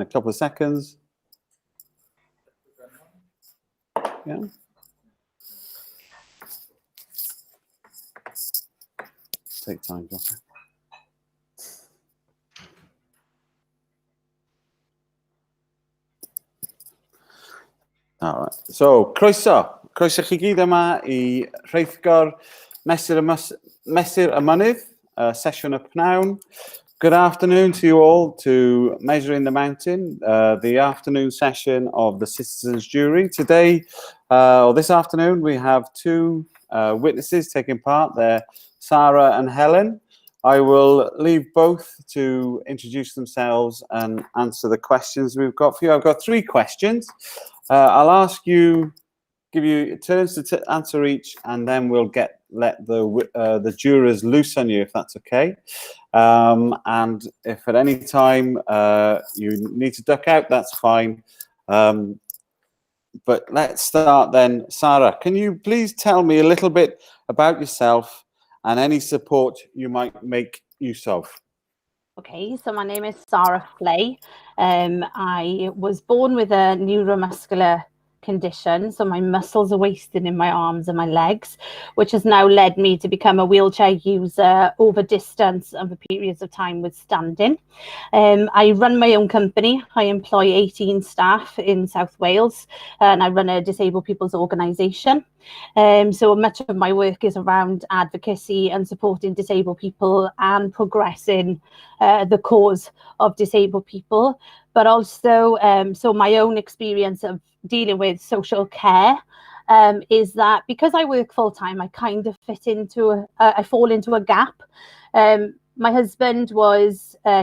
a couple of seconds. Yeah. Take time, Jocelyn. All right. So, croeso chi gyd yma I rheithgor Mesur y Mynydd, sesiwn y pnawn. Good afternoon to you all to Measuring the Mountain, the afternoon session of the Citizens Jury. Today, or this afternoon, we have two witnesses taking part. They're Sara and Helen. I will leave both to introduce themselves and answer the questions we've got for you. I've got three questions. I'll ask you, give you turns to answer each, and then we'll let the jurors loose on you, if that's okay. And if at any time you need to duck out, that's fine. But let's start then. Sara, can you please tell me a little bit about yourself and any support you might make use of? Okay, so my name is Sara Flay. I was born with a neuromuscular condition, so my muscles are wasted in my arms and my legs, which has now led me to become a wheelchair user over distance and for periods of time with standing. I run my own company. I employ 18 staff in South Wales, and I run a disabled people's organisation. So much of my work is around advocacy and supporting disabled people and progressing the cause of disabled people, but also so my own experience of dealing with social care is that because I work full-time, I kind of I fall into a gap. My husband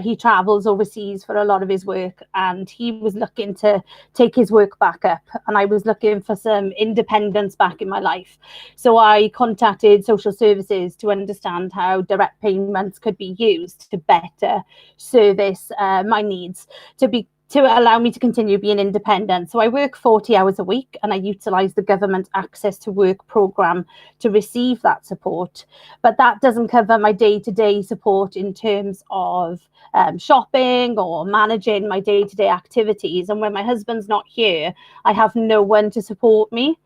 he travels overseas for a lot of his work, and he was looking to take his work back up, and I was looking for some independence back in my life. So I contacted social services to understand how direct payments could be used to better service my needs, to allow me to continue being independent. So I work 40 hours a week, and I utilise the government access to work programme to receive that support. But that doesn't cover my day-to-day support in terms of shopping or managing my day-to-day activities. And when my husband's not here, I have no one to support me.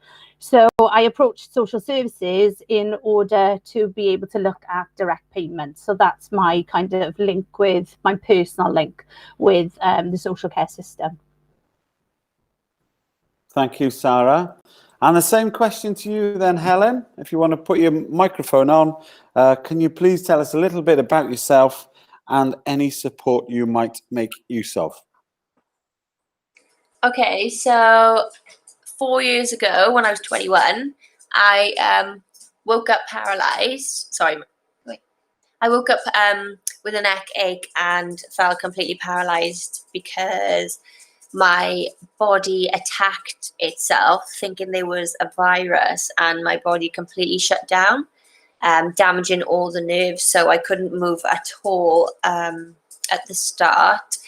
So I approached social services in order to be able to look at direct payments. So that's my kind of link with my personal link with the social care system. Thank you, Sara. And the same question to you then, Helen. If you want to put your microphone on, can you please tell us a little bit about yourself and any support you might make use of? Okay, so 4 years ago, when I was 21, I woke up paralysed. I woke up with a neck ache and felt completely paralysed because my body attacked itself, thinking there was a virus, and my body completely shut down, damaging all the nerves, so I couldn't move at all at the start,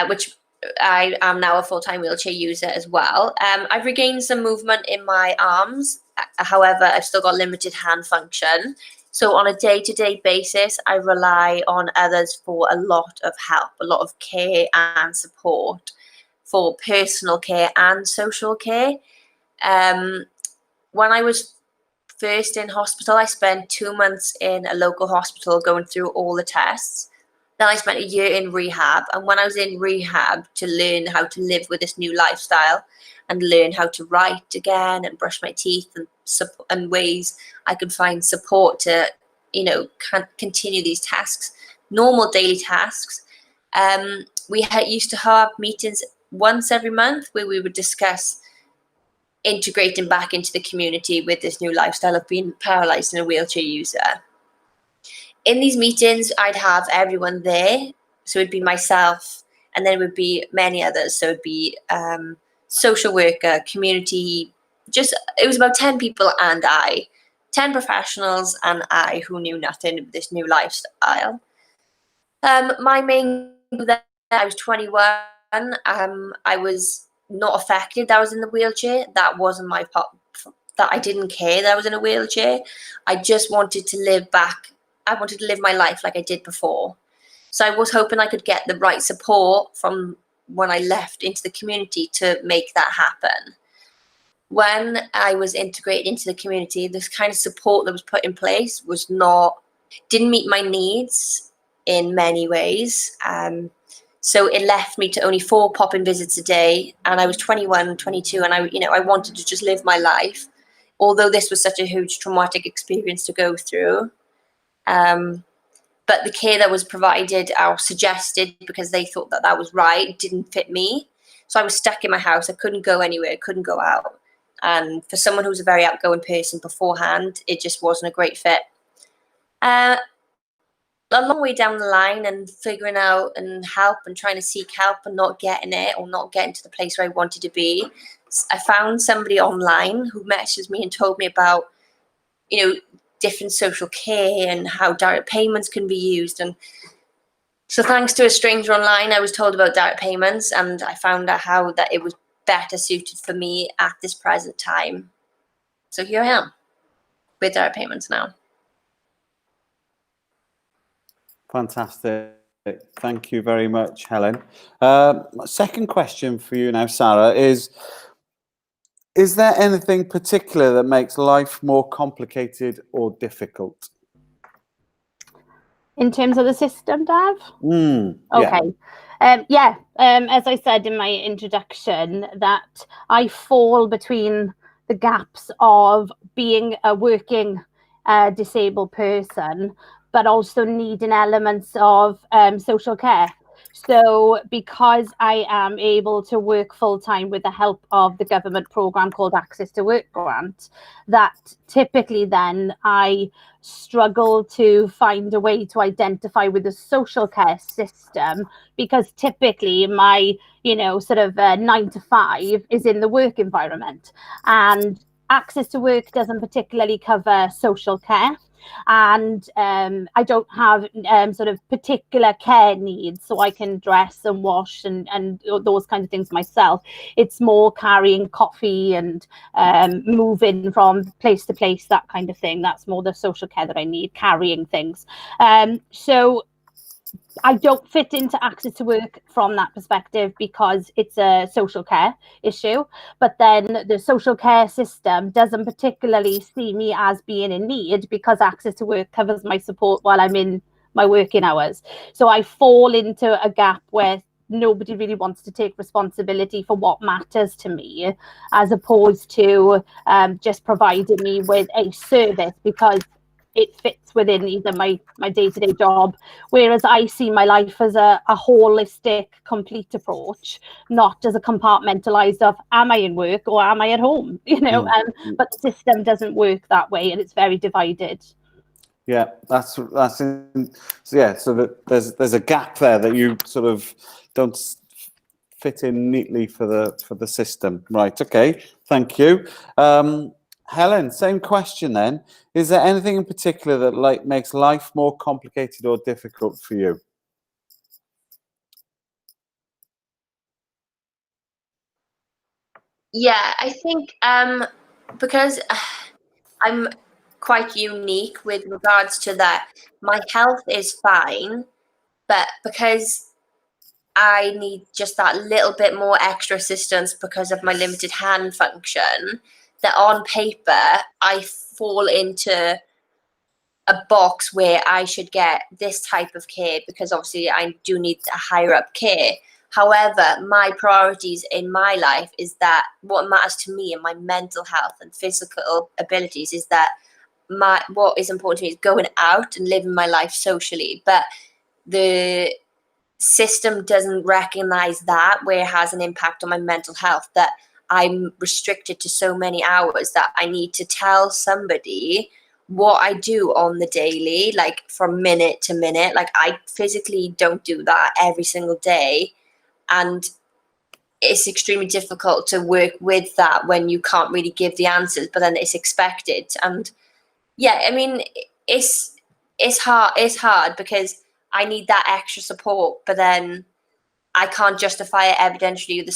which I am now a full-time wheelchair user as well. I've regained some movement in my arms. However, I've still got limited hand function. So on a day-to-day basis, I rely on others for a lot of help, a lot of care and support for personal care and social care. When I was first in hospital, I spent 2 months in a local hospital going through all the tests. Then I spent a year in rehab, and when I was in rehab to learn how to live with this new lifestyle and learn how to write again and brush my teeth and ways I could find support to, continue these tasks, normal daily tasks. We used to have meetings once every month where we would discuss integrating back into the community with this new lifestyle of being paralysed and a wheelchair user. In these meetings, I'd have everyone there. So it'd be myself, and then it would be many others. So it'd be social worker, community, it was about 10 people and 10 professionals and I who knew nothing of this new lifestyle. My main, I was 21. I was not affected that I was in the wheelchair. That wasn't my part, that I didn't care that I was in a wheelchair. I just wanted to live back. I wanted to live my life like I did before. So I was hoping I could get the right support from when I left into the community to make that happen. When I was integrated into the community, this kind of support that was put in place didn't meet my needs in many ways. So it left me to only 4 pop-in visits a day, and I was 21, 22, and I wanted to just live my life, although this was such a huge traumatic experience to go through. But the care that was provided or suggested, because they thought that was right, didn't fit me. So I was stuck in my house. I couldn't go anywhere, couldn't go out. And for someone who was a very outgoing person beforehand, it just wasn't a great fit. A long way down the line and figuring out and trying to seek help and not getting it, or not getting to the place where I wanted to be, I found somebody online who messaged me and told me about, different social care and how direct payments can be used. And so thanks to a stranger online, I was told about direct payments, and I found out how that it was better suited for me at this present time. So here I am with direct payments now. Fantastic. Thank you very much, Helen. Second question for you now, Sarah, is there anything particular that makes life more complicated or difficult? In terms of the system, Dav? Okay. Yeah. As I said in my introduction, that I fall between the gaps of being a working disabled person, but also needing elements of social care. So because I am able to work full-time with the help of the government programme called Access to Work Grant, that typically then I struggle to find a way to identify with the social care system, because typically my, sort of 9 to 5 is in the work environment, and Access to Work doesn't particularly cover social care. And I don't have sort of particular care needs, so I can dress and wash and those kinds of things myself. It's more carrying coffee and moving from place to place, that kind of thing. That's more the social care that I need, carrying things. So I don't fit into Access to Work from that perspective, because it's a social care issue. But then the social care system doesn't particularly see me as being in need, because Access to Work covers my support while I'm in my working hours. So I fall into a gap where nobody really wants to take responsibility for what matters to me, as opposed to just providing me with a service because it fits within either my day-to-day job, whereas I see my life as a holistic, complete approach, not as a compartmentalized of, am I in work or am I at home? But the system doesn't work that way, and it's very divided. Yeah, that's in, yeah. So that there's a gap there that you sort of don't fit in neatly for the system, right? Okay, thank you. Helen, same question then. Is there anything in particular that makes life more complicated or difficult for you? Yeah, I think because I'm quite unique with regards to that. My health is fine, but because I need just that little bit more extra assistance because of my limited hand function, that on paper I fall into a box where I should get this type of care, because obviously I do need a higher up care. However, my priorities in my life is that what matters to me and my mental health and physical abilities is that what is important to me is going out and living my life socially. But the system doesn't recognize that, where it has an impact on my mental health, that I'm restricted to so many hours that I need to tell somebody what I do on the daily, like from minute to minute. Like I physically don't do that every single day. And it's extremely difficult to work with that when you can't really give the answers, but then it's expected. And yeah, I mean, it's hard because I need that extra support, but then I can't justify it evidentially the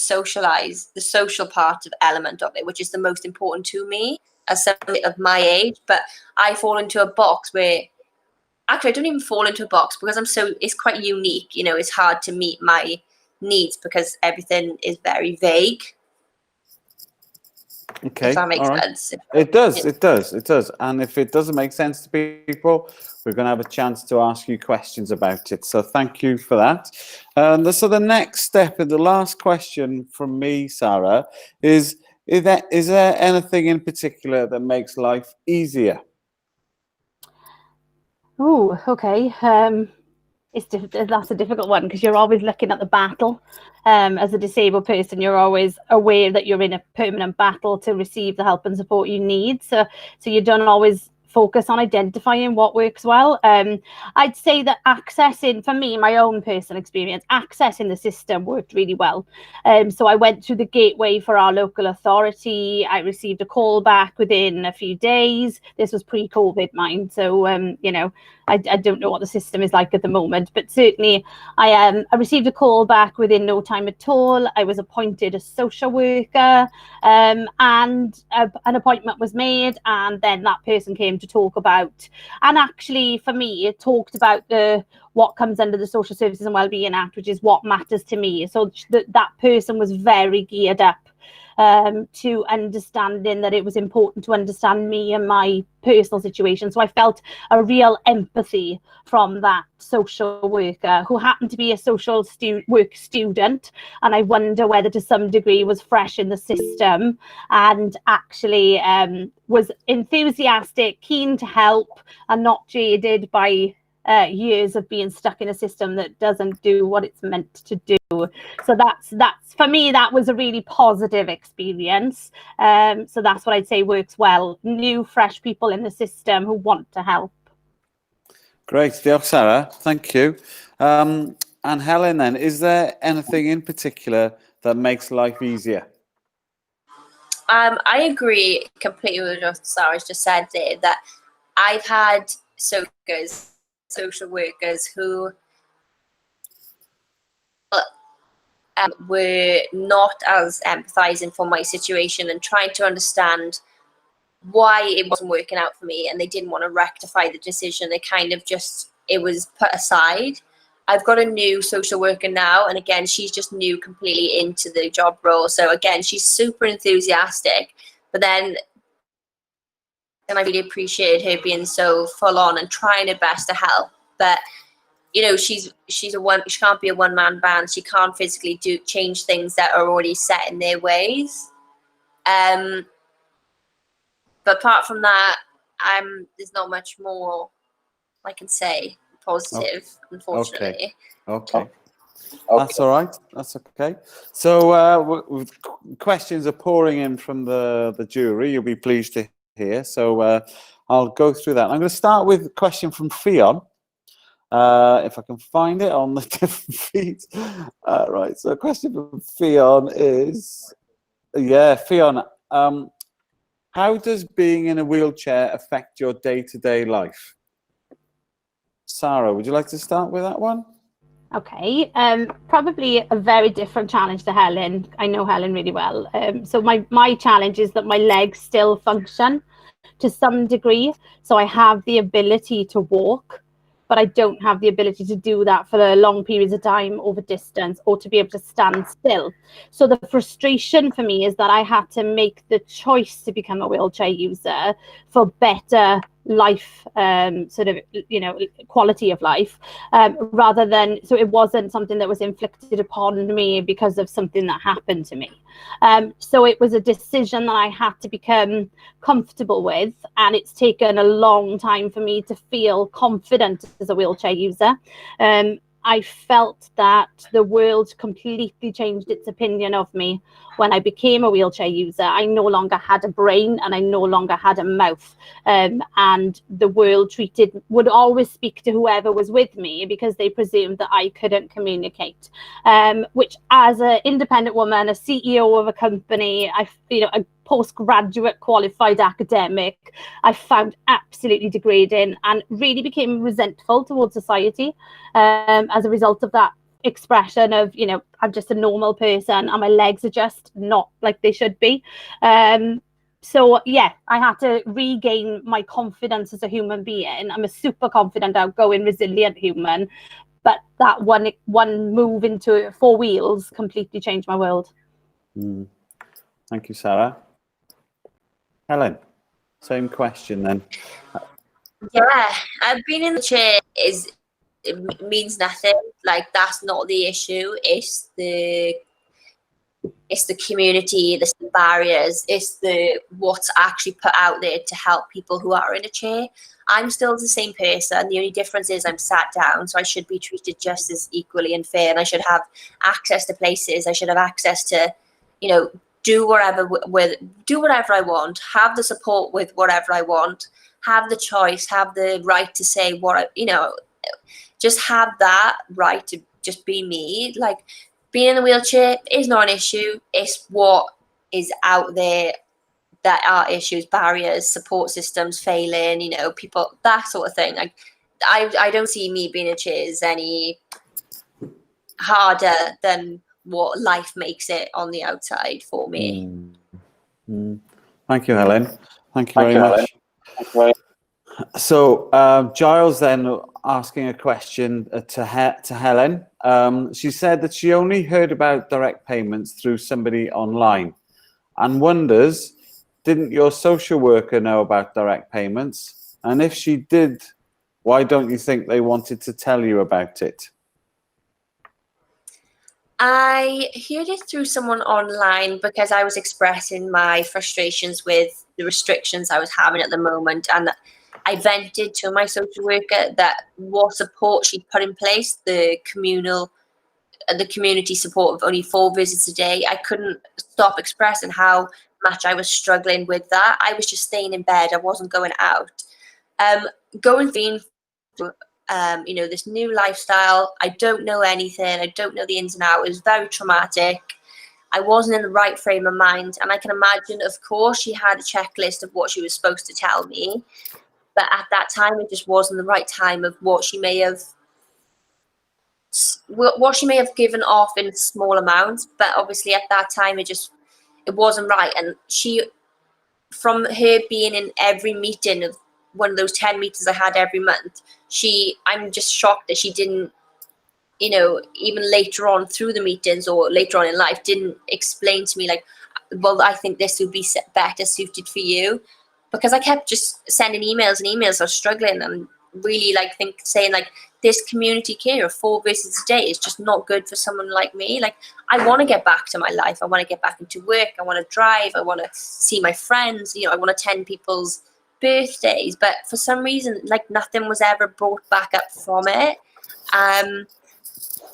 social part of element of it, which is the most important to me as somebody of my age. But I fall into a box where actually, I don't even fall into a box because it's quite unique. You know, it's hard to meet my needs because everything is very vague. Okay, if that makes all right. sense. It does, it does, it does. And if it doesn't make sense to people, we're going to have a chance to ask you questions about it. So thank you for that. So the next step, and the last question from me, Sarah, is there anything in particular that makes life easier? Oh, okay. That's a difficult one because you're always looking at the battle. As a disabled person, you're always aware that you're in a permanent battle to receive the help and support you need. So you don't always focus on identifying what works well. I'd say that accessing, for me, my own personal experience, accessing the system worked really well. So I went through the gateway for our local authority. I received a call back within a few days. This was pre-COVID, mind. So, you know, I don't know what the system is like at the moment, but certainly I received a call back within no time at all. I was appointed a social worker, and an appointment was made, and then that person came to talk about, and actually for me it talked about what comes under the Social Services and Wellbeing Act, which is what matters to me. So that person was very geared up to understanding that it was important to understand me and my personal situation. So I felt a real empathy from that social worker, who happened to be a social work student, and I wonder whether to some degree was fresh in the system and actually was enthusiastic, keen to help, and not jaded by years of being stuck in a system that doesn't do what it's meant to do. So that's for me, that was a really positive experience. So that's what I'd say works well. New, fresh people in the system who want to help. Great, diolch, Sarah. Thank you. And Helen, then, is there anything in particular that makes life easier? I agree completely with what Sarah's just said there, that I've had social workers who were not as empathizing for my situation and trying to understand why it wasn't working out for me, and they didn't want to rectify the decision. They kind of just, it was put aside. I've got a new social worker now, and again, she's just new completely into the job role. So again, she's super enthusiastic, but then I really appreciated her being so full on and trying her best to help. But you know, she can't be a one-man band. She can't physically change things that are already set in their ways. But apart from that, there's not much more I can say positive, unfortunately. Okay. That's all right. That's okay. So questions are pouring in from the jury. You'll be pleased to hear. So I'll go through that. I'm going to start with a question from Fionn. If I can find it on the different feeds. Right, so a question from Fionn is, Fionn, how does being in a wheelchair affect your day-to-day life? Sarah, would you like to start with that one? Okay, probably a very different challenge to Helen. I know Helen really well. So my challenge is that my legs still function to some degree. So I have the ability to walk, but I don't have the ability to do that for long periods of time over distance, or to be able to stand still. So the frustration for me is that I had to make the choice to become a wheelchair user for better life, sort of, you know, quality of life, rather than, so it wasn't something that was inflicted upon me because of something that happened to me. So it was a decision that I had to become comfortable with, and it's taken a long time for me to feel confident as a wheelchair user. I felt that the world completely changed its opinion of me when I became a wheelchair user. I no longer had a brain, and I no longer had a mouth. And the world would always speak to whoever was with me because they presumed that I couldn't communicate. Which, as an independent woman, a CEO of a company, a postgraduate qualified academic, I found absolutely degrading and really became resentful towards society as a result of that expression of, you know, I'm just a normal person and my legs are just not like they should be. So yeah, I had to regain my confidence as a human being. I'm a super confident, outgoing, resilient human, but that one move into 4 wheels completely changed my world. Thank you, Sarah. Helen, same question then. Yeah, I've been in the chair it means nothing. Like, that's not the issue. It's the community, it's the barriers, it's the what's actually put out there to help people who are in a chair. I'm still the same person. The only difference is I'm sat down, so I should be treated just as equally and fair, and I should have access to places. I should have access to, do whatever I want, have the support with whatever I want, have the choice, have the right to say just have that right to just be me. Like, being in a wheelchair is not an issue. It's what is out there that are issues, barriers, support systems failing, people, that sort of thing. Like, I don't see me being in a chair as any harder than what life makes it on the outside for me. Thank you, Helen. Thank you very much. So Giles then asking a question to Helen. She said that she only heard about direct payments through somebody online and wonders, didn't your social worker know about direct payments? And if she did, why don't you think they wanted to tell you about it? I heard it through someone online because I was expressing my frustrations with the restrictions I was having at the moment, and I vented to my social worker that what support she'd put in place, the community support of only 4 visits a day. I couldn't stop expressing how much I was struggling with that. I was just staying in bed. I wasn't going out. Going through this new lifestyle. I don't know anything. I don't know the ins and outs. It was very traumatic. I wasn't in the right frame of mind. And I can imagine, of course, she had a checklist of what she was supposed to tell me. But at that time, it just wasn't the right time of what she may have given off in small amounts. But obviously at that time, it wasn't right. And from her being in every meeting of one of those 10 meetings I had every month, I'm just shocked that she didn't, even later on through the meetings or later on in life, didn't explain to me like, well, I think this would be better suited for you. Because I kept just sending emails and emails. I was struggling and really saying this community care of 4 visits a day is just not good for someone like me. Like, I want to get back to my life. I want to get back into work. I want to drive. I want to see my friends. I want to attend people's birthdays. But for some reason, nothing was ever brought back up from it.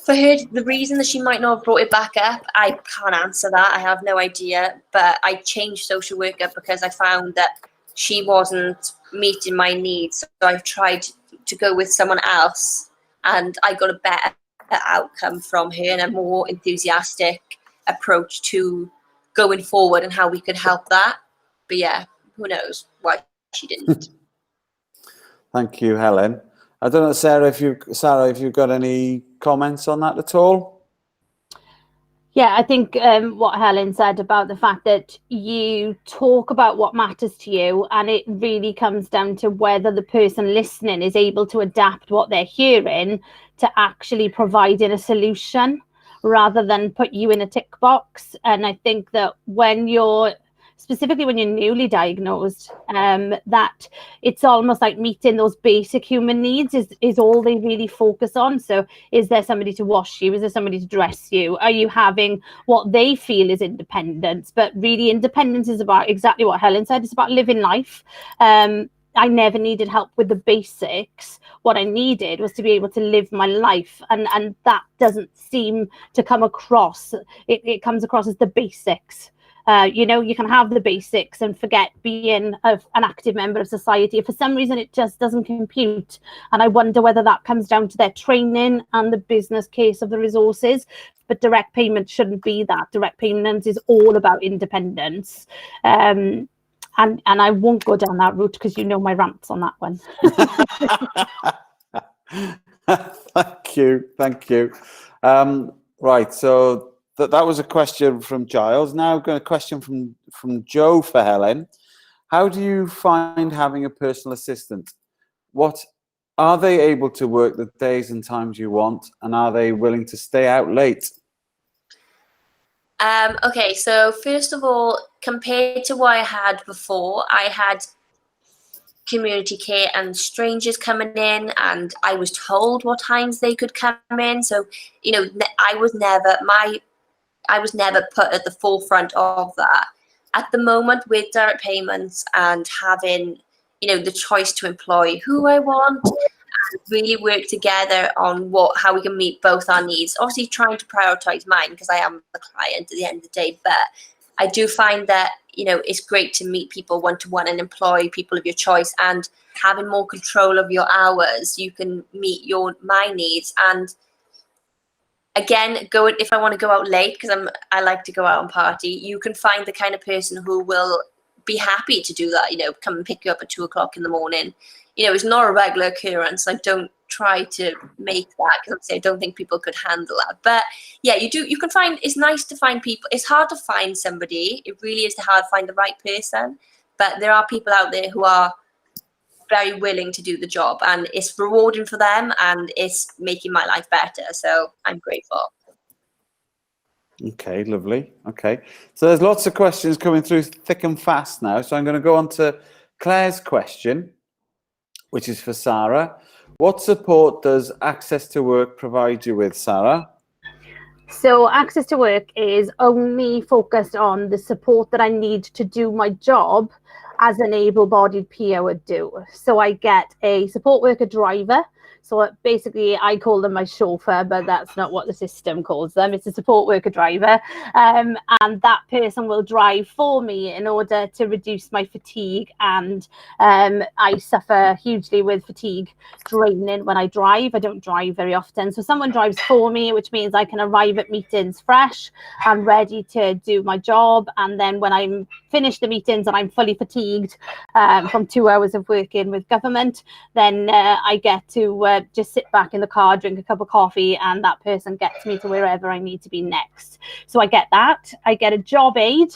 For her, the reason that she might not have brought it back up, I can't answer that. I have no idea. But I changed social worker because I found that she wasn't meeting my needs. So I've tried to go with someone else, and I got a better outcome from her and a more enthusiastic approach to going forward and how we could help that. But yeah, who knows why she didn't. Thank you, Helen. I don't know, Sarah, if you've got any comments on that at all? Yeah, I think what Helen said about the fact that you talk about what matters to you, and it really comes down to whether the person listening is able to adapt what they're hearing to actually providing a solution rather than put you in a tick box. And I think that specifically when you're newly diagnosed, that it's almost like meeting those basic human needs is all they really focus on. So is there somebody to wash you? Is there somebody to dress you? Are you having what they feel is independence? But really, independence is about exactly what Helen said. It's about living life. I never needed help with the basics. What I needed was to be able to live my life. And that doesn't seem to come across. It comes across as the basics. You can have the basics and forget being an active member of society. If for some reason it just doesn't compute, and I wonder whether that comes down to their training and the business case of the resources. But direct payment shouldn't be that. Direct payment is all about independence. And I won't go down that route because my rants on that one. Thank you. Right, so that was a question from Giles. Now I've got a question from Joe for Helen. how do you find having a personal assistant? What are they able to work the days and times you want, and are they willing to stay out late? Okay, so first of all, compared to what I had before, I had community care and strangers coming in, and I was told what times they could come in. So, you know, I was never put at the forefront of that. At the moment, with direct payments and having, you know, the choice to employ who I want, and really work together on how we can meet both our needs. Obviously, trying to prioritize mine because I am the client at the end of the day, but I do find that, you know, it's great to meet people one-to-one and employ people of your choice, and having more control of your hours, you can meet my needs. And again, if I want to go out late, because I like to go out and party, you can find the kind of person who will be happy to do that, you know, come and pick you up at 2 o'clock in the morning. You know, it's not a regular occurrence. I don't try to make that, because I don't think people could handle that. But yeah, you can find, it's nice to find people. It's hard to find somebody. It really is hard to find the right person. But there are people out there who are very willing to do the job, and it's rewarding for them, and it's making my life better. So I'm grateful. Okay, lovely. Okay, so there's lots of questions coming through thick and fast now. So I'm going to go on to Claire's question, which is for Sara. What support does Access to Work provide you with, Sara? So Access to Work is only focused on the support that I need to do my job as an able-bodied peer would do. So I get a support worker driver. So basically, I call them my chauffeur, but that's not what the system calls them. It's a support worker driver. And that person will drive for me in order to reduce my fatigue. And I suffer hugely with fatigue draining when I drive. I don't drive very often. So someone drives for me, which means I can arrive at meetings fresh and ready to do my job. And then when I'm finished the meetings and I'm fully fatigued from 2 hours of working with government, then I get to just sit back in the car, drink a cup of coffee, and that person gets me to wherever I need to be next. So I get that. I get a job aid.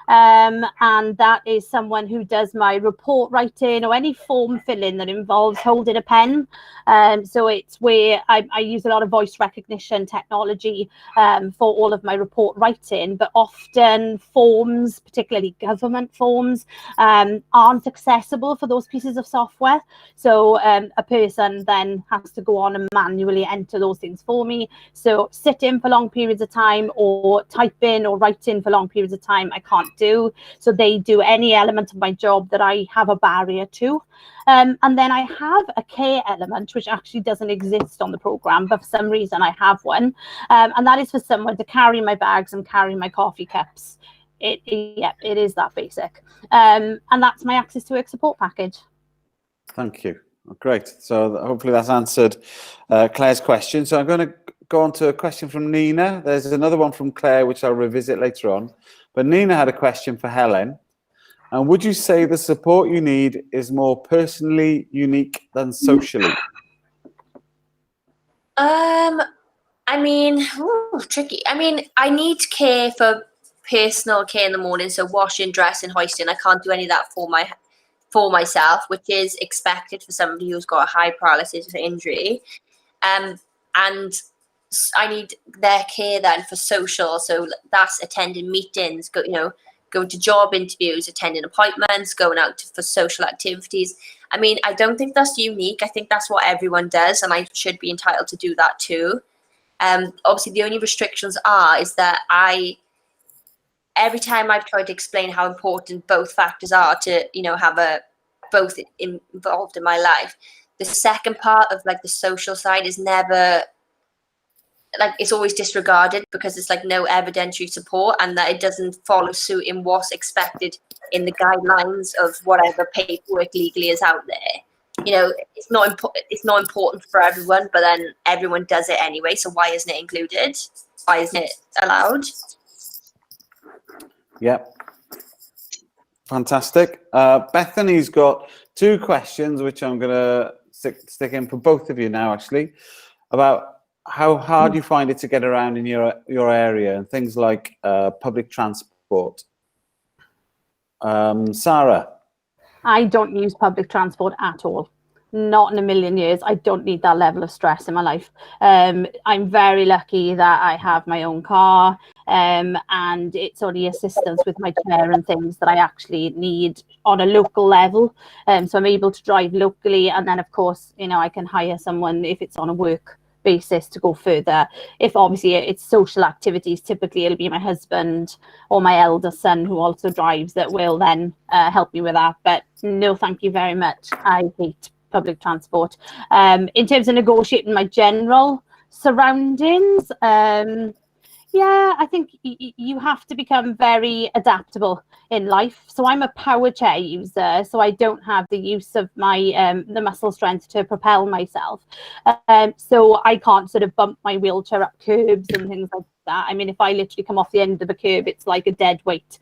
And that is someone who does my report writing or any form filling that involves holding a pen. So it's where I use a lot of voice recognition technology for all of my report writing, but often forms, particularly government forms, aren't accessible for those pieces of software. So a person then has to go on and manually enter those things for me. So sitting for long periods of time or typing or writing for long periods of time, I can't do. So they do any element of my job that I have a barrier to. And then I have a care element, which actually doesn't exist on the program, but for some reason I have one. And that is for someone to carry my bags and carry my coffee cups. It is that basic. And that's my Access to Work support package. Thank you. Great. So hopefully that's answered Claire's question. So I'm going to go on to a question from Nina. There's another one from Claire, which I'll revisit later on. But Nina had a question for Helen. And would you say the support you need is more personally unique than socially? I mean, tricky. I mean, I need care for personal care in the morning, so washing, dressing, hoisting. I can't do any of that for myself, which is expected for somebody who's got a high paralysis or injury. And I need their care then for social. So that's attending meetings, going to job interviews, attending appointments, going out for social activities. I mean, I don't think that's unique. I think that's what everyone does, and I should be entitled to do that too. Obviously, the only restrictions is that every time I've tried to explain how important both factors are to, have both involved in my life, the second part of like the social side is never, like, it's always disregarded because it's like no evidentiary support, and that it doesn't follow suit in what's expected in the guidelines of whatever paperwork legally is out there. It's not important for everyone, but then everyone does it anyway. So why isn't it included? Why isn't it allowed? Yep. Fantastic. Bethany's got two questions, which I'm going to stick in for both of you now, actually, about how hard you find it to get around in your area and things like public transport. Sara. I don't use public transport at all. Not in a million years. I don't need that level of stress in my life. I'm very lucky that I have my own car, and it's only assistance with my chair and things that I actually need on a local level. So I'm able to drive locally, and then of course, you know, I can hire someone if it's on a work basis to go further. If obviously it's social activities, typically it'll be my husband or my eldest son who also drives that will then help me with that. But no, thank you very much. I hate public transport. In terms of negotiating my general surroundings, yeah, I think you have to become very adaptable in life. So I'm a power chair user, so I don't have the use of my the muscle strength to propel myself. So I can't sort of bump my wheelchair up curbs and things like that. I mean, if I literally come off the end of a curb, it's like a dead weight.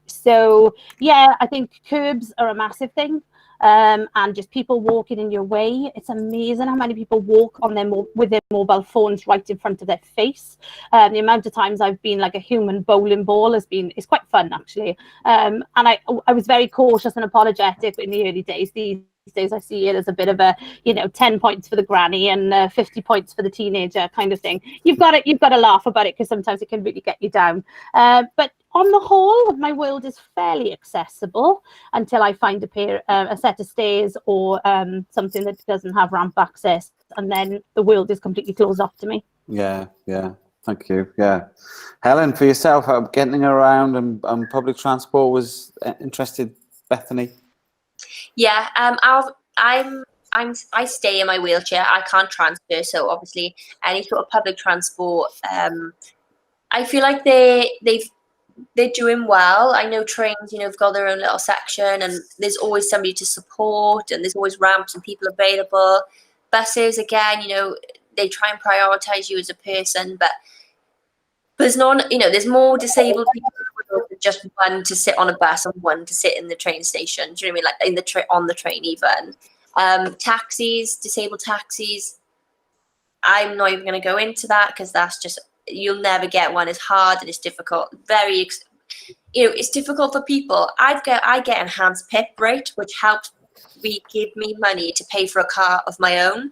So yeah, I think curbs are a massive thing. And just people walking in your way. It's amazing how many people walk on with their mobile phones right in front of their face. The amount of times I've been like a human bowling ball is quite fun actually. And I was very cautious and apologetic in the early days. These days I see it as a bit of a, you know, 10 points for the granny and 50 points for the teenager kind of thing. You've got to laugh about it because sometimes it can really get you down. But on the whole, my world is fairly accessible until I find a set of stairs or something that doesn't have ramp access, and then the world is completely closed off to me. Yeah, thank you. Yeah, Helen, for yourself, getting around and public transport was interested. Bethany. Yeah, I stay in my wheelchair. I can't transfer, so obviously any sort of public transport, I feel like they're doing well. I know trains, you know, have got their own little section, and there's always somebody to support, and there's always ramps and people available. Buses, again, you know, they try and prioritise you as a person, but there's not, you know, there's more disabled people than just one to sit on a bus and one to sit in the train station. Do you know what I mean? Like on the train even. Taxis, disabled taxis. I'm not even going to go into that because that's just, you'll never get one. It's hard and it's difficult. It's difficult for people. I get enhanced PIP rate, which helps give me money to pay for a car of my own.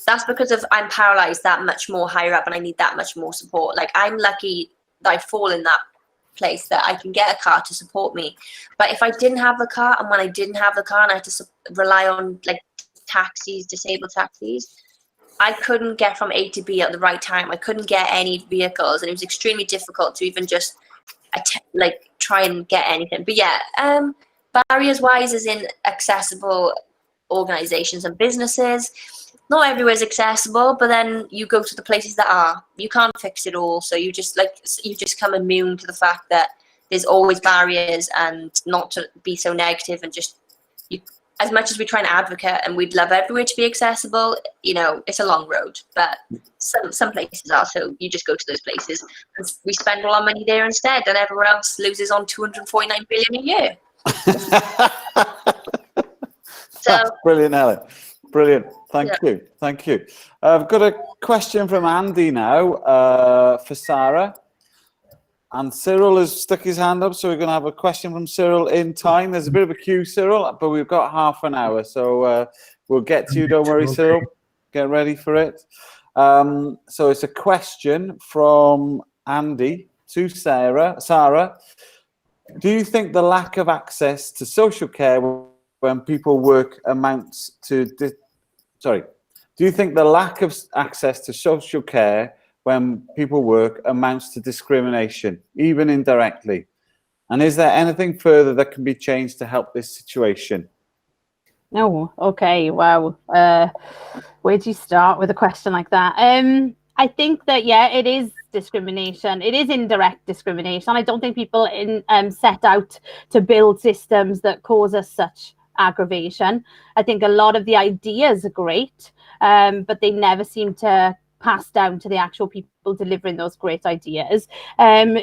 That's because I'm paralyzed that much more higher up and I need that much more support. Like, I'm lucky that I fall in that place that I can get a car to support me. But if I didn't have the car, and when I didn't have the car and I had to rely on like taxis, disabled taxis, I couldn't get from A to B at the right time. I couldn't get any vehicles, and it was extremely difficult to even just try and get anything. But yeah, barriers wise is in accessible organizations and businesses. Not everywhere's accessible, but then you go to the places that are. You can't fix it all, so you just come immune to the fact that there's always barriers, and not to be so negative, and just as much as we try and advocate and we'd love everywhere to be accessible, you know, it's a long road, but some places are, so you just go to those places and we spend all our money there instead, and everywhere else loses on 249 billion a year. So that's brilliant, Helen. Brilliant. Thank you. I've got a question from Andy now for Sara. And Cyril has stuck his hand up, so we're going to have a question from Cyril in time. There's a bit of a queue, Cyril, but we've got half an hour, so we'll get to you. Don't worry, Cyril. Get ready for it. So it's a question from Andy to Sara. Do you think the lack of access to social care when people work amounts to... Do you think the lack of access to social care when people work amounts to discrimination, even indirectly? And is there anything further that can be changed to help this situation? Oh, okay. Wow. Where do you start with a question like that? I think that, yeah, it is discrimination. It is indirect discrimination. I don't think people set out to build systems that cause us such aggravation. I think a lot of the ideas are great, but they never seem to passed down to the actual people delivering those great ideas.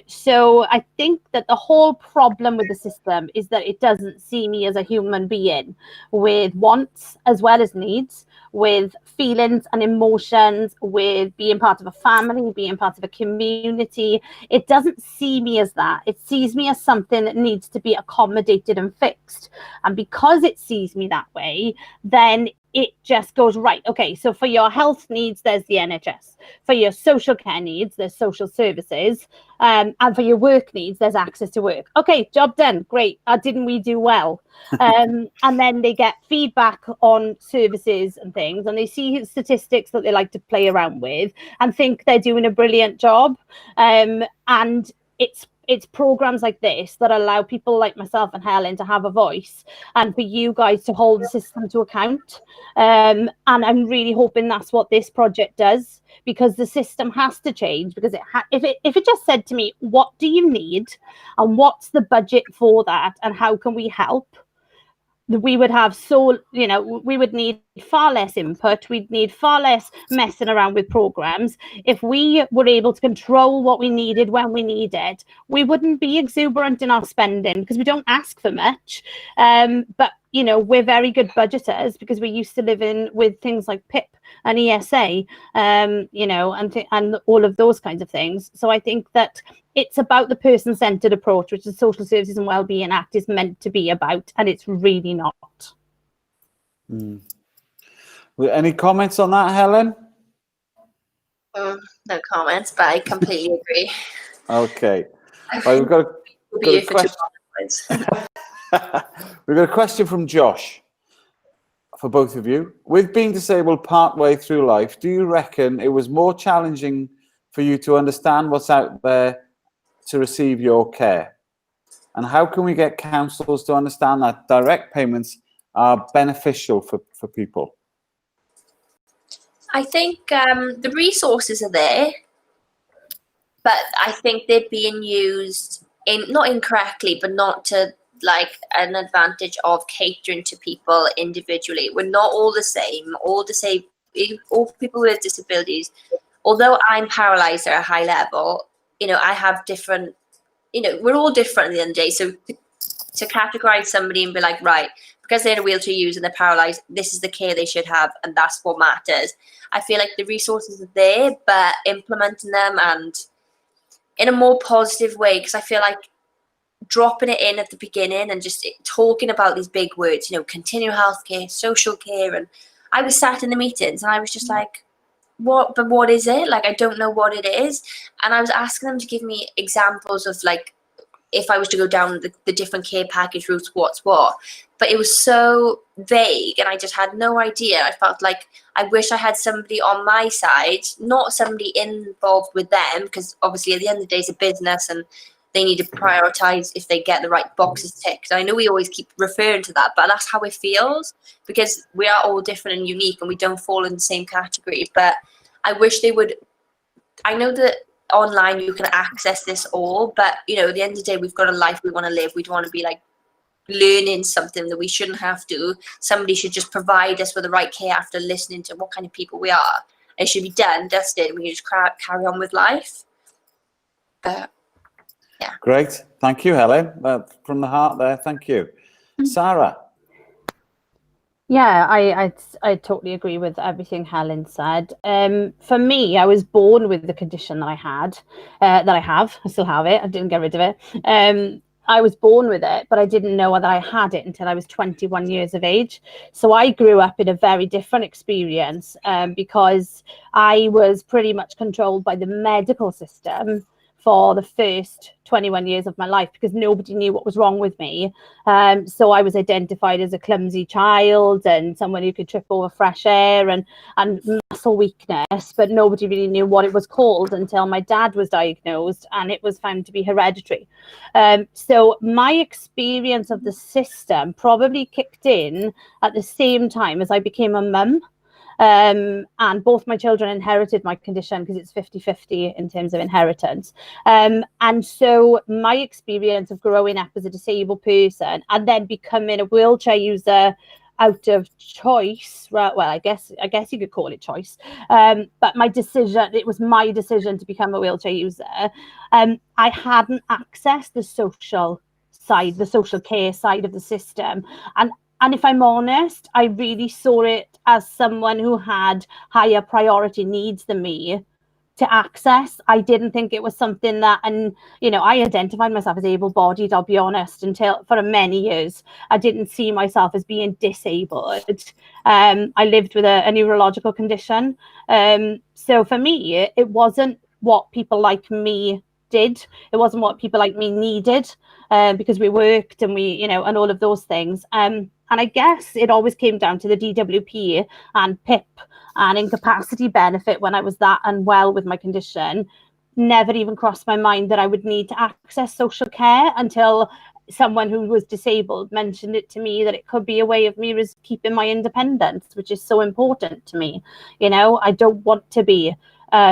So I think that the whole problem with the system is that it doesn't see me as a human being with wants as well as needs, with feelings and emotions, with being part of a family, being part of a community. It doesn't see me as that. It sees me as something that needs to be accommodated and fixed. And because it sees me that way, then it just goes, right, okay, so for your health needs, there's the NHS. For your social care needs, there's social services. And for your work needs, there's access to work. Okay, job done, great. Didn't we do well? And then they get feedback on services and things, and they see statistics that they like to play around with and think they're doing a brilliant job. And it's programs like this that allow people like myself and Helen to have a voice, and for you guys to hold the system to account. And I'm really hoping that's what this project does, because the system has to change. Because if it just said to me, what do you need and what's the budget for that and how can we help, we would have we would need far less input, we'd need far less messing around with programs. If we were able to control what we needed when we need it, we wouldn't be exuberant in our spending because we don't ask for much. But we're very good budgeters because we're used to living with things like PIP and ESA, and all of those kinds of things. So I think that it's about the person-centred approach, which the Social Services and Wellbeing Act is meant to be about, and it's really not. Any comments on that, Helen? No comments, but I completely agree. Okay. Well, we've got a question. We've got a question from Josh for both of you. With being disabled partway through life, do you reckon it was more challenging for you to understand what's out there to receive your care? And how can we get councils to understand that direct payments are beneficial for people? I think the resources are there, but I think they're being used not incorrectly, but not to an advantage of catering to people individually. We're not all the same. All people with disabilities, although I'm paralysed at a high level, I have different, we're all different at the end of the day. So to categorize somebody and be like, right, because they're in a wheelchair use and they're paralysed, this is the care they should have, and that's what matters. I feel like the resources are there, but implementing them and in a more positive way, because I feel like dropping it in at the beginning and just talking about these big words, continual healthcare, social care, and I was sat in the meetings and I was just like, what is it? I don't know what it is. And I was asking them to give me examples of if I was to go down the different care package routes, what's what. But it was so vague and I just had no idea. I felt like I wish I had somebody on my side, not somebody involved with them, because obviously at the end of the day it's a business and they need to prioritise if they get the right boxes ticked. I know we always keep referring to that, but that's how it feels, because we are all different and unique and we don't fall in the same category. But I wish they would. I know that online you can access this all, but at the end of the day we've got a life we want to live. We don't want to be learning something that we shouldn't have to. Somebody should just provide us with the right care after listening to what kind of people we are. It should be done, dusted, and we can just carry on with life. But yeah. Great. Thank you, Helen. From the heart there. Thank you. Sara? Yeah, I totally agree with everything Helen said. For me, I was born with the condition that I had, that I have. I still have it. I didn't get rid of it. I was born with it, but I didn't know that I had it until I was 21 years of age. So I grew up in a very different experience because I was pretty much controlled by the medical system for the first 21 years of my life, because nobody knew what was wrong with me. So I was identified as a clumsy child and someone who could trip over fresh air and muscle weakness, but nobody really knew what it was called until my dad was diagnosed and it was found to be hereditary. So my experience of the system probably kicked in at the same time as I became a mum. And both my children inherited my condition because it's 50-50 in terms of inheritance. And so my experience of growing up as a disabled person and then becoming a wheelchair user out of choice, right? Well, I guess you could call it choice. But it was my decision to become a wheelchair user. I hadn't accessed the social side, the social care side of the system. And if I'm honest, I really saw it as someone who had higher priority needs than me to access. I didn't think it was something that, and I identified myself as able-bodied, I'll be honest, until for many years I didn't see myself as being disabled. I lived with a neurological condition, so for me it wasn't what people like me did, it wasn't what people like me needed, because we worked and we and all of those things, and I guess it always came down to the DWP and PIP and incapacity benefit when I was that unwell with my condition. Never even crossed my mind that I would need to access social care until someone who was disabled mentioned it to me, that it could be a way of me keeping my independence, which is so important to me. I don't want to be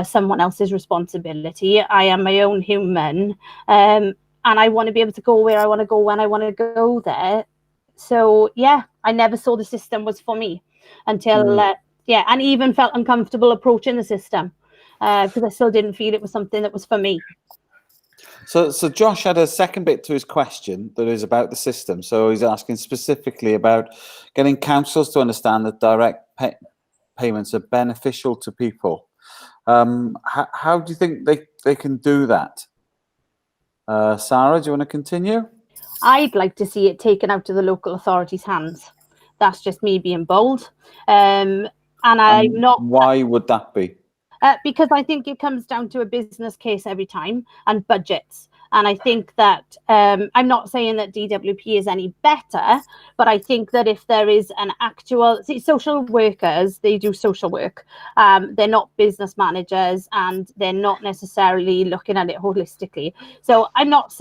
someone else's responsibility. I am my own human, and I want to be able to go where I want to go when I want to go there. So yeah, I never saw the system was for me until and even felt uncomfortable approaching the system, because I still didn't feel it was something that was for me. So Josh had a second bit to his question that is about the system. So he's asking specifically about getting councils to understand that direct payments are beneficial to people. How do you think they can do that? Sarah, do you want to continue? I'd like to see it taken out of the local authorities' hands. That's just me being bold. And I'm not. Why would that be? Because I think it comes down to a business case every time and budgets. And I think that I'm not saying that DWP is any better, but I think that if there is an actual social workers, they do social work. They're not business managers, and they're not necessarily looking at it holistically. So I'm not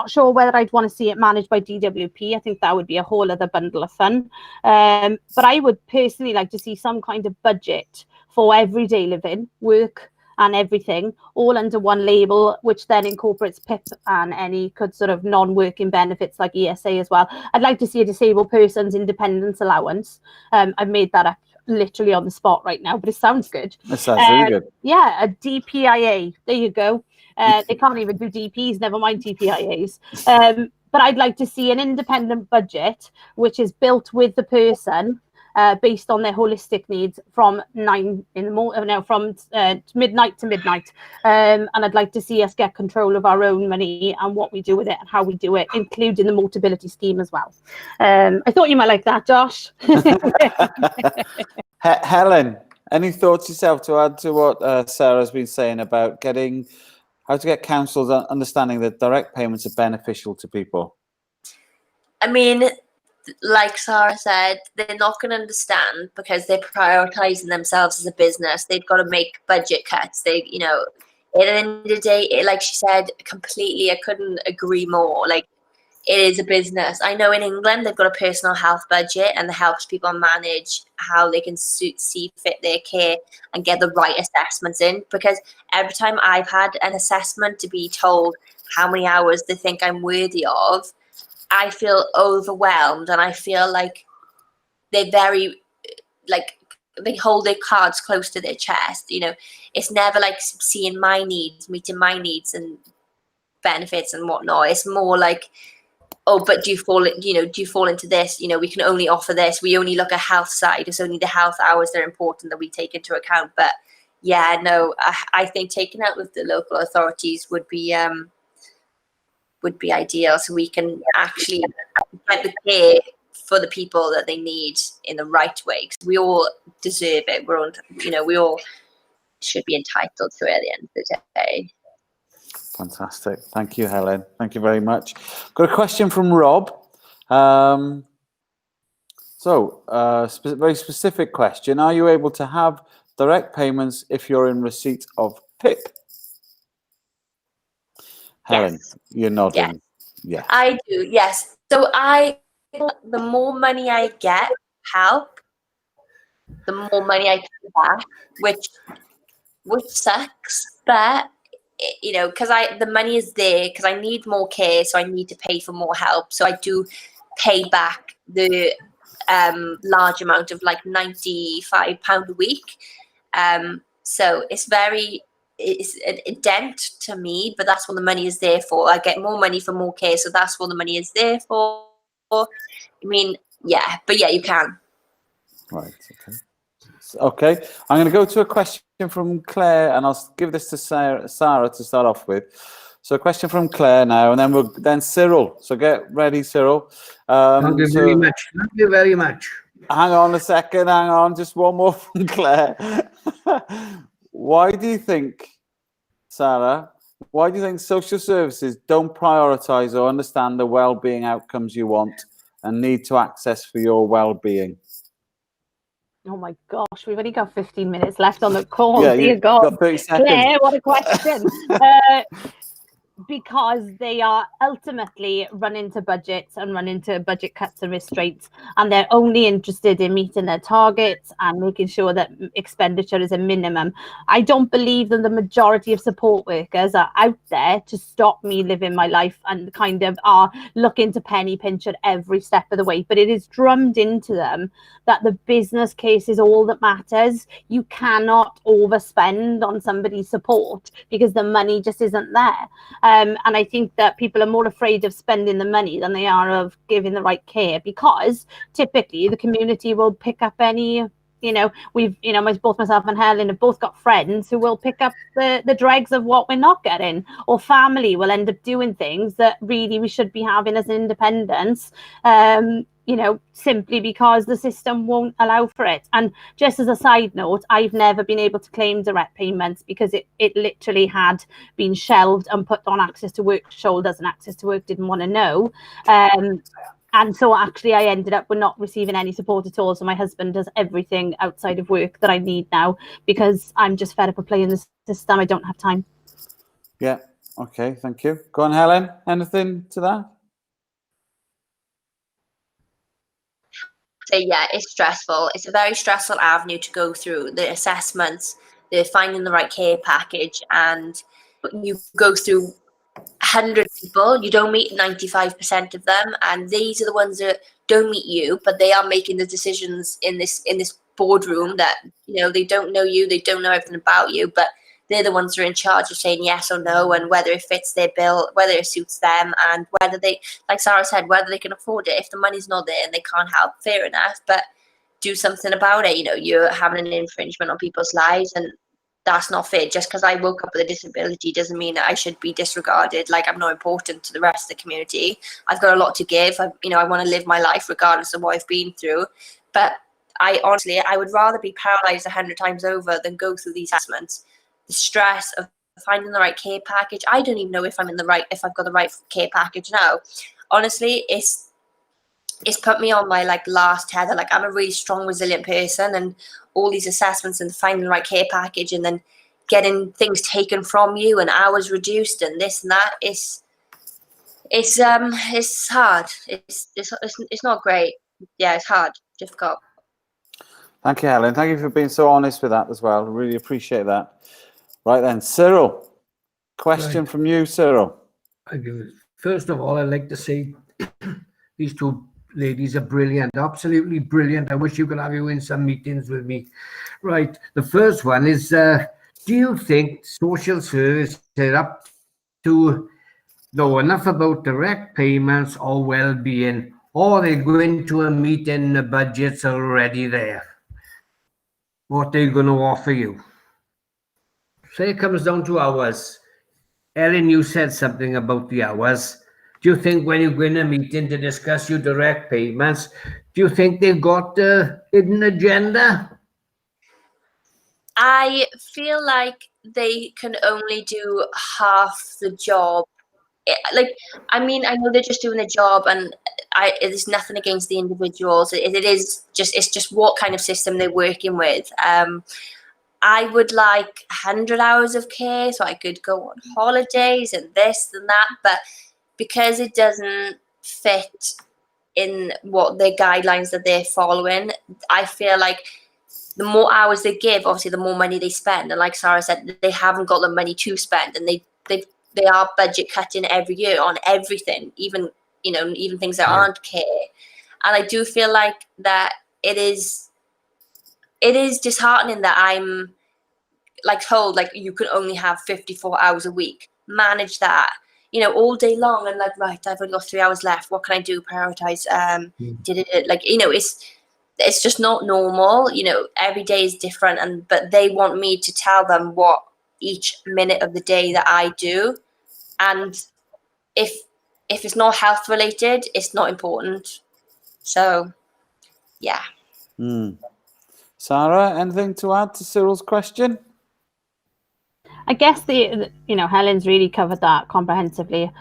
sure whether I'd want to see it managed by DWP. I think that would be a whole other bundle of fun. But I would personally like to see some kind of budget for everyday living, work and everything, all under one label, which then incorporates PIP and any sort of non-working benefits like ESA as well. I'd like to see a disabled person's independence allowance. I've made that up literally on the spot right now, but it sounds good. It sounds really good. Yeah, a DPIA. There you go. They can't even do DPs, never mind DPIAs. But I'd like to see an independent budget which is built with the person, based on their holistic needs from 9 in the morning, from midnight to midnight. And I'd like to see us get control of our own money and what we do with it and how we do it, including the Motability scheme as well. I thought you might like that, Josh. Helen, any thoughts yourself to add to what Sarah's been saying about how to get councils understanding that direct payments are beneficial to people? I mean, like Sarah said, they're not going to understand because they're prioritizing themselves as a business. They've got to make budget cuts. At the end of the day, like she said, completely, I couldn't agree more. Like, it is a business. I know in England, they've got a personal health budget, and that helps people manage how they can see fit their care and get the right assessments in. Because every time I've had an assessment to be told how many hours they think I'm worthy of, I feel overwhelmed, and I feel like they're very, like, they hold their cards close to their chest. It's never like seeing my needs, meeting my needs and benefits and whatnot. It's more like, oh, but do you fall into this? We can only offer this. We only look at health side. It's only the health hours that are important that we take into account. But yeah, no, I think taking out with the local authorities would be ideal, so we can actually get the care for the people that they need in the right way. Because we all deserve it. We all should be entitled to it at the end of the day. Fantastic. Thank you, Helen. Thank you very much. Got a question from Rob. Very specific question. Are you able to have direct payments if you're in receipt of PIP? Helen, yes. You're nodding. Yes. Yeah. I do, yes. So the more money I get, help, the more money I get back, which sucks, but because the money is there because I need more care, so I need to pay for more help. So I do pay back the large amount of like £95 a week. So it's a dent to me, but that's what the money is there for. I get more money for more care, so that's what the money is there for. I mean, yeah, but yeah, you can. Right, okay. Okay, I'm going to go to a question from Claire, and I'll give this to Sarah to start off with. So a question from Claire now, and then Cyril. So get ready, Cyril. Thank you very much. Thank you very much. Hang on a second, hang on. Just one more from Claire. Why do you think, Sarah, why do you think social services don't prioritise or understand the well-being outcomes you want and need to access for your well-being? Oh my gosh, we've only got 15 minutes left on the call. Yeah, Dear God. 30 seconds. Claire, what a question. Because they are ultimately run into budgets and run into budget cuts and restraints, and they're only interested in meeting their targets and making sure that expenditure is a minimum. I don't believe that the majority of support workers are out there to stop me living my life and kind of are looking to penny pinch at every step of the way. But it is drummed into them that the business case is all that matters. You cannot overspend on somebody's support because the money just isn't there. And I think that people are more afraid of spending the money than they are of giving the right care, because typically the community will pick up any, both myself and Helen have both got friends who will pick up the dregs of what we're not getting, or family will end up doing things that really we should be having as independence. Simply because the system won't allow for it. And just as a side note, I've never been able to claim direct payments because it literally had been shelved and put on access to work shoulders, and access to work didn't want to know. And so actually I ended up with not receiving any support at all. So my husband does everything outside of work that I need now because I'm just fed up of playing the system. I don't have time. Yeah, okay, thank you. Go on, Helen, anything to that? So yeah, it's stressful. It's a very stressful avenue to go through, the assessments, the finding the right care package, and you go through 100 people, you don't meet 95% of them, and these are the ones that don't meet you, but they are making the decisions in this boardroom that, they don't know you, they don't know everything about you, but they're the ones who are in charge of saying yes or no, and whether it fits their bill, whether it suits them, and whether they, like Sarah said, whether they can afford it. If the money's not there and they can't help, fair enough, but do something about it. You're having an infringement on people's lives, and that's not fair. Just because I woke up with a disability doesn't mean that I should be disregarded. Like, I'm not important to the rest of the community. I've got a lot to give. I want to live my life regardless of what I've been through. But I would rather be paralysed 100 times over than go through these assessments. The stress of finding the right care package. I don't even know if I've got the right care package now. Honestly, it's put me on my last tether. I'm a really strong, resilient person, and all these assessments and finding the right care package and then getting things taken from you and hours reduced and this and that, it's hard. It's not great. Yeah, it's hard, difficult. Thank you, Helen. Thank you for being so honest with that as well. Really appreciate that. Right then, Cyril, question from you, Cyril. First of all, I'd like to say these two ladies are brilliant, absolutely brilliant. I wish you could have you in some meetings with me. Right, the first one is, do you think social service is up to know enough about direct payments or well-being, or they go into a meeting, the budget's already there? What they're going to offer you? Say it comes down to hours. Ellen, you said something about the hours. Do you think when you go in a meeting to discuss your direct payments, do you think they've got a hidden agenda? I feel like they can only do half the job. I know they're just doing the job, and there's nothing against the individuals. It's just what kind of system they're working with. I would like 100 hours of care so I could go on holidays and this and that, but because it doesn't fit in what their guidelines that they're following, I feel like the more hours they give, obviously the more money they spend. And like Sarah said, they haven't got the money to spend, and they are budget cutting every year on everything, even things that aren't care. And I do feel like that it is disheartening that I'm like told like you can only have 54 hours a week. Manage that, all day long, and like, right, I've only got 3 hours left. What can I do? Prioritize. Like, it's just not normal. Every day is different, but they want me to tell them what each minute of the day that I do, and if it's not health related, it's not important. So, yeah. Sarah, anything to add to Cyril's question? I guess Helen's really covered that comprehensively.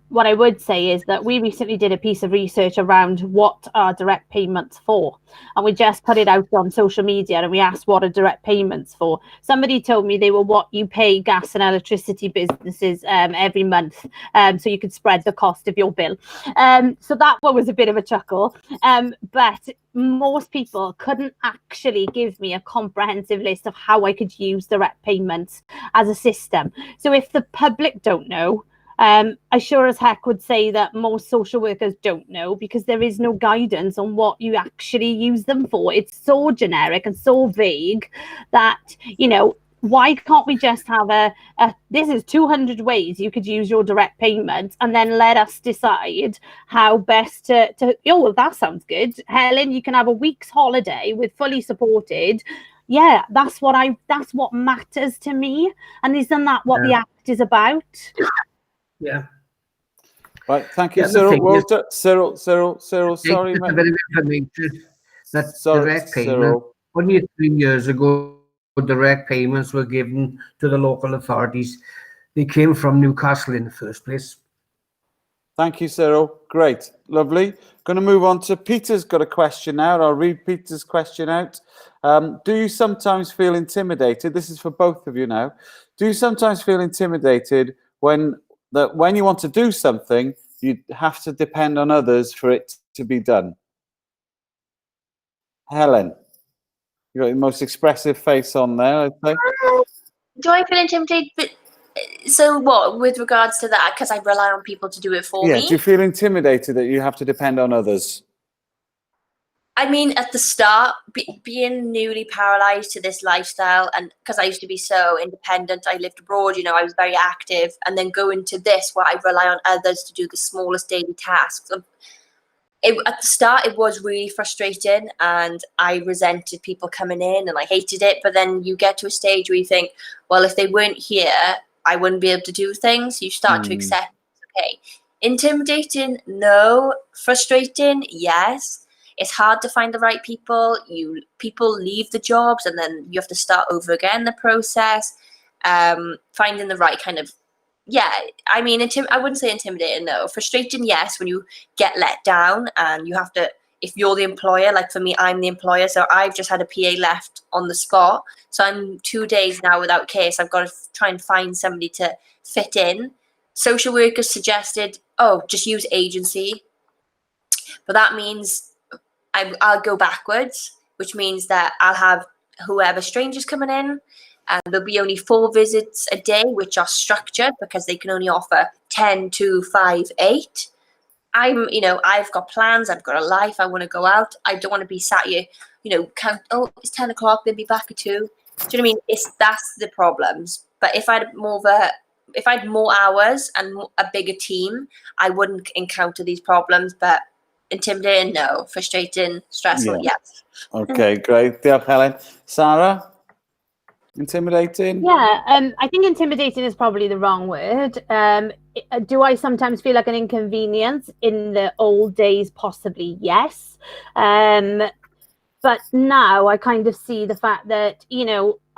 What I would say is that we recently did a piece of research around what are direct payments for, and we just put it out on social media and we asked what are direct payments for. Somebody told me they were what you pay gas and electricity businesses every month, so you could spread the cost of your bill. So that one was a bit of a chuckle, but most people couldn't actually give me a comprehensive list of how I could use direct payments as a system. So if the public don't know, I sure as heck would say that most social workers don't know, because there is no guidance on what you actually use them for. It's so generic and so vague that, why can't we just have this is 200 ways you could use your direct payment, and then let us decide how best to well, that sounds good. Helen, you can have a week's holiday with fully supported. Yeah, that's what matters to me. And isn't that what the act is about? Yeah. Right, thank you, Cyril. Well done. Cyril, sorry, mate. A bit of information that direct payment, Cyril. only 3 years ago, direct payments were given to the local authorities. They came from Newcastle in the first place. Thank you, Cyril. Great, lovely. Going to move on to Peter's got a question now. I'll read Peter's question out. Do you sometimes feel intimidated? This is for both of you now. Do you sometimes feel intimidated when you want to do something, you have to depend on others for it to be done? Helen, you got your most expressive face on there, I think. Do I feel intimidated? But so what with regards to that? Because I rely on people to do it for me. Do you feel intimidated that you have to depend on others? I mean, at the start, being newly paralysed to this lifestyle, and because I used to be so independent, I lived abroad, I was very active, and then going to this where I rely on others to do the smallest daily tasks. At the start, it was really frustrating, and I resented people coming in, and I hated it. But then you get to a stage where you think, well, if they weren't here, I wouldn't be able to do things. You start to accept, okay. Intimidating, no. Frustrating, yes. It's hard to find the right people. People leave the jobs, and then you have to start over again the process. Finding the right kind of, I mean, I wouldn't say intimidating, no. Frustrating, yes, when you get let down and you have to, if you're the employer, like for me, I'm the employer, so I've just had a PA left on the spot. So I'm 2 days now without case. I've got to try and find somebody to fit in. Social workers suggested, just use agency. But that means I'll go backwards, which means that I'll have whoever strangers coming in, and there'll be only 4 visits a day, which are structured because they can only offer 10, 2, 5, 8. I've got plans, I've got a life, I want to go out. I don't want to be sat here, count, it's 10 o'clock, they'll be back at 2. Do you know what I mean? That's the problems. But if I had more hours and a bigger team, I wouldn't encounter these problems. But intimidating, no. Frustrating, stressful, yes. Okay, great. Deall, Helen. Sarah, intimidating? Yeah, I think intimidating is probably the wrong word. Do I sometimes feel like an inconvenience? In the old days, possibly, yes. But now I kind of see the fact that,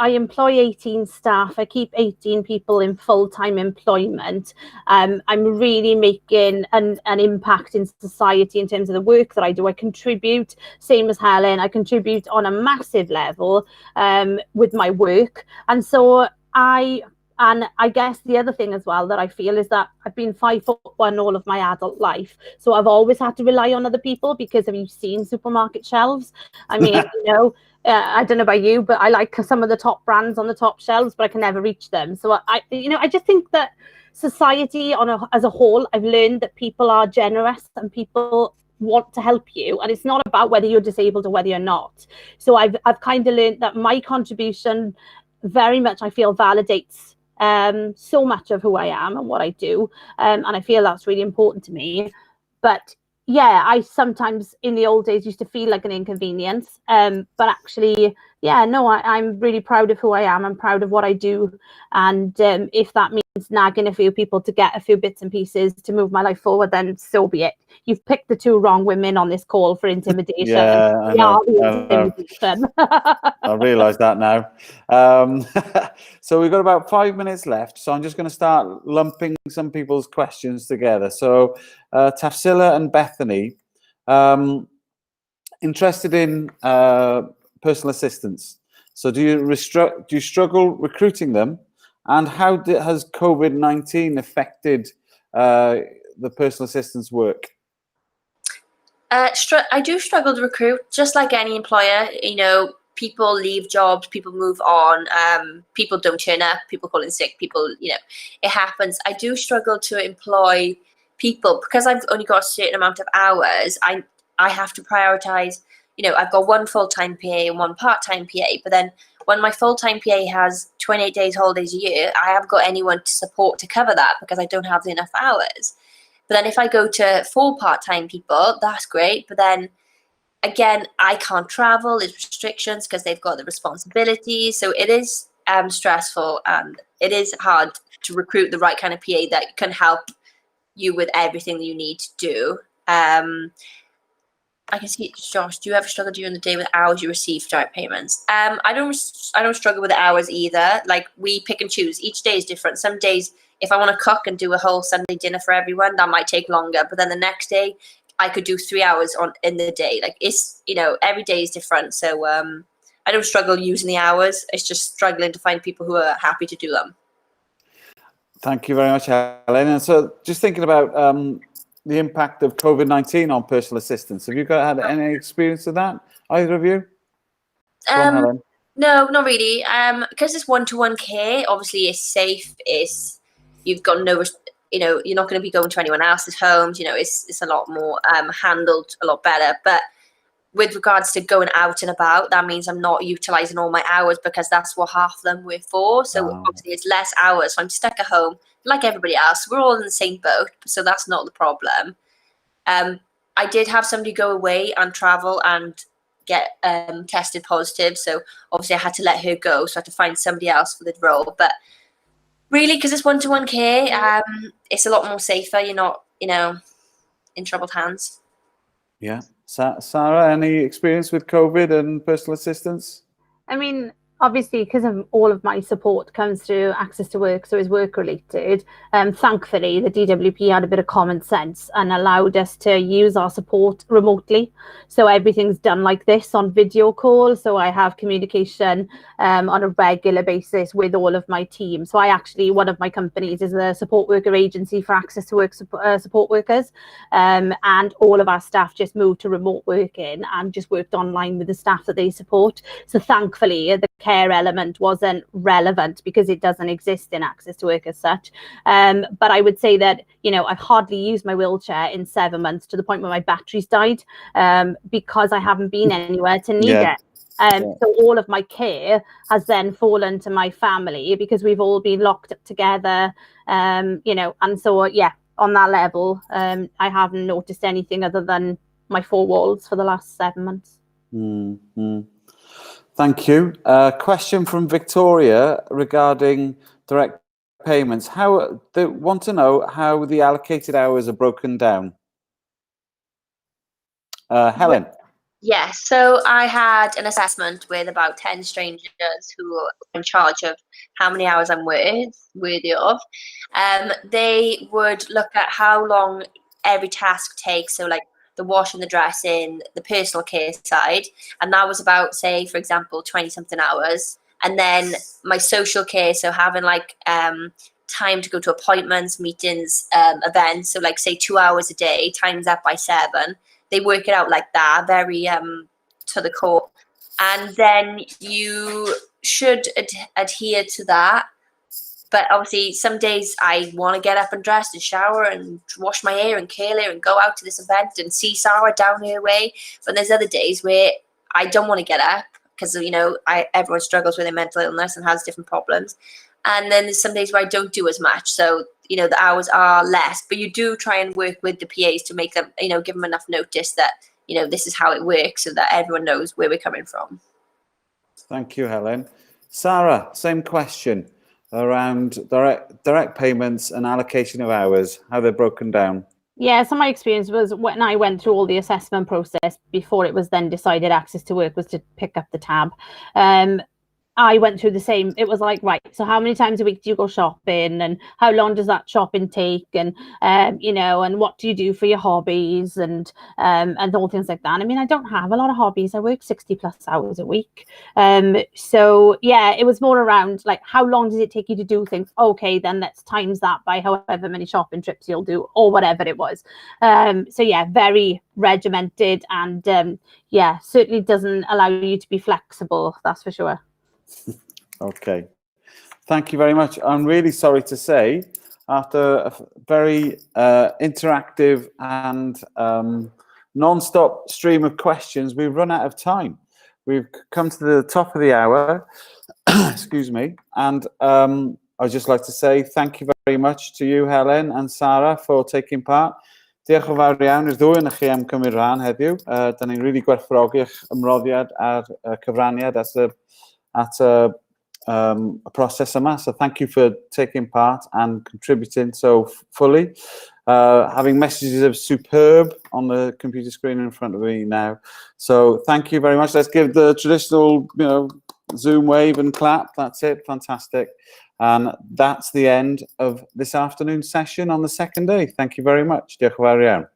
I employ 18 staff. I keep 18 people in full-time employment. I'm really making an impact in society in terms of the work that I do. I contribute, same as Helen, I contribute on a massive level with my work. And so I guess the other thing as well that I feel is that I've been 5'1" all of my adult life. So I've always had to rely on other people, because have you seen supermarket shelves? I mean, I don't know about you, but I like some of the top brands on the top shelves, but I can never reach them. So I just think that society as a whole, I've learned that people are generous and people want to help you, and it's not about whether you're disabled or whether you're not. So I've kind of learned that my contribution very much, I feel, validates so much of who I am and what I do, and I feel that's really important to me. But yeah, I sometimes in the old days used to feel like an inconvenience, but actually, yeah, no, I'm really proud of who I am. I'm proud of what I do, and if that means nagging a few people to get a few bits and pieces to move my life forward, then so be it. You've picked the two wrong women on this call for intimidation. Yeah, I know. Intimidation. I realise that now. So we've got about 5 minutes left. So I'm just going to start lumping some people's questions together. So Tafsila and Bethany, interested in personal assistants. So do you struggle recruiting them? And how has COVID-19 affected the personal assistants' work? I do struggle to recruit, just like any employer. You know, people leave jobs, people move on, people don't turn up, people call in sick, people, you know, it happens. I do struggle to employ people because I've only got a certain amount of hours. I have to prioritize. You know, I've got one full-time PA and one part-time PA, but then when my full-time PA has 28 days holidays a year, I haven't got anyone to support to cover that because I don't have enough hours. But then if I go to 4 part-time people, that's great. But then again, I can't travel. There's restrictions because they've got the responsibilities. So it is stressful, and it is hard to recruit the right kind of PA that can help you with everything that you need to do. I can see, Josh, do you ever struggle during the day with hours you receive for direct payments? I don't struggle with the hours either. Like, we pick and choose. Each day is different. Some days, if I want to cook and do a whole Sunday dinner for everyone, that might take longer. But then the next day, I could do 3 hours in the day. Like, it's, you know, every day is different. So I don't struggle using the hours. It's just struggling to find people who are happy to do them. Thank you very much, Helen. And so just thinking about the impact of COVID-19 on personal assistants. Have you had any experience of that, either of you? No, not really. Because it's one-to-one care, obviously it's safe. You've got no, you know, you're not going to be going to anyone else's homes. You know, it's a lot more handled a lot better. But with regards to going out and about, that means I'm not utilizing all my hours because that's what half of them were for. So obviously it's less hours. So I'm stuck at home like everybody else. We're all in the same boat. So that's not the problem. I did have somebody go away and travel and get tested positive. So obviously I had to let her go. So I had to find somebody else for the role. But really, because it's one-to-one care, it's a lot more safer. You're not, you know, in troubled hands. Yeah. Sarah, any experience with COVID and personal assistance? I mean, obviously, because of all of my support comes through access to work, so it's work related. Thankfully, the DWP had a bit of common sense and allowed us to use our support remotely. So everything's done like this on video call. So I have communication on a regular basis with all of my team. So one of my companies is a support worker agency for access to work support workers. And all of our staff just moved to remote working and just worked online with the staff that they support. So thankfully, the care element wasn't relevant because it doesn't exist in access to work as such. But I would say that, you know, I've hardly used my wheelchair in 7 months, to the point where my batteries died, because I haven't been anywhere to need it. So all of my care has then fallen to my family because we've all been locked up together, you know, and so, yeah, on that level, I haven't noticed anything other than my 4 walls for the last 7 months. Mm-hmm. Thank you. Question from Victoria regarding direct payments. They want to know how the allocated hours are broken down. Helen. Yes, so I had an assessment with about 10 strangers who were in charge of how many hours I'm worthy of. They would look at how long every task takes, so like the washing, the dressing, the personal care side, and that was about, say, for example, 20-something hours. And then my social care, so having like time to go to appointments, meetings, events, so like say 2 hours a day, times that by 7. They work it out like that, very to the core. And then you should adhere to that. But obviously, some days I want to get up and dress and shower and wash my hair and curl hair and go out to this event and see Sara down her way. But there's other days where I don't want to get up because, you know, everyone struggles with their mental illness and has different problems. And then there's some days where I don't do as much. So, you know, the hours are less. But you do try and work with the PAs to make them, you know, give them enough notice that, you know, this is how it works so that everyone knows where we're coming from. Thank you, Helen. Sara, same question around direct payments and allocation of hours, how they're broken down. Yeah, so my experience was when I went through all the assessment process before it was then decided access to work was to pick up the tab. I went through the same. It was like, right, so how many times a week do you go shopping, and how long does that shopping take, and you know, and what do you do for your hobbies, and all things like that. I mean, I don't have a lot of hobbies. I work 60+ hours a week. So yeah, it was more around like, how long does it take you to do things? Okay, then let's times that by however many shopping trips you'll do, or whatever it was. So yeah, very regimented, and yeah, certainly doesn't allow you to be flexible. That's for sure. Okay, thank you very much. I'm really sorry to say, after a very interactive and non-stop stream of questions, we've run out of time. We've come to the top of the hour, excuse me, and I'd just like to say thank you very much to you, Helen and Sara, for taking part. Diolch yn fawr iawn i'r ddwy ohonoch chi am cymryd rhan heddiw. Da ni'n really gwerthfawrogi eich ymroddiad a'r cyfraniad at a process yma. So thank you for taking part and contributing so fully. Having messages of superb on the computer screen in front of me now. So thank you very much. Let's give the traditional, you know, Zoom wave and clap. That's it. Fantastic. And that's the end of this afternoon's session on the second day. Thank you very much. Diolch yn fawr iawn.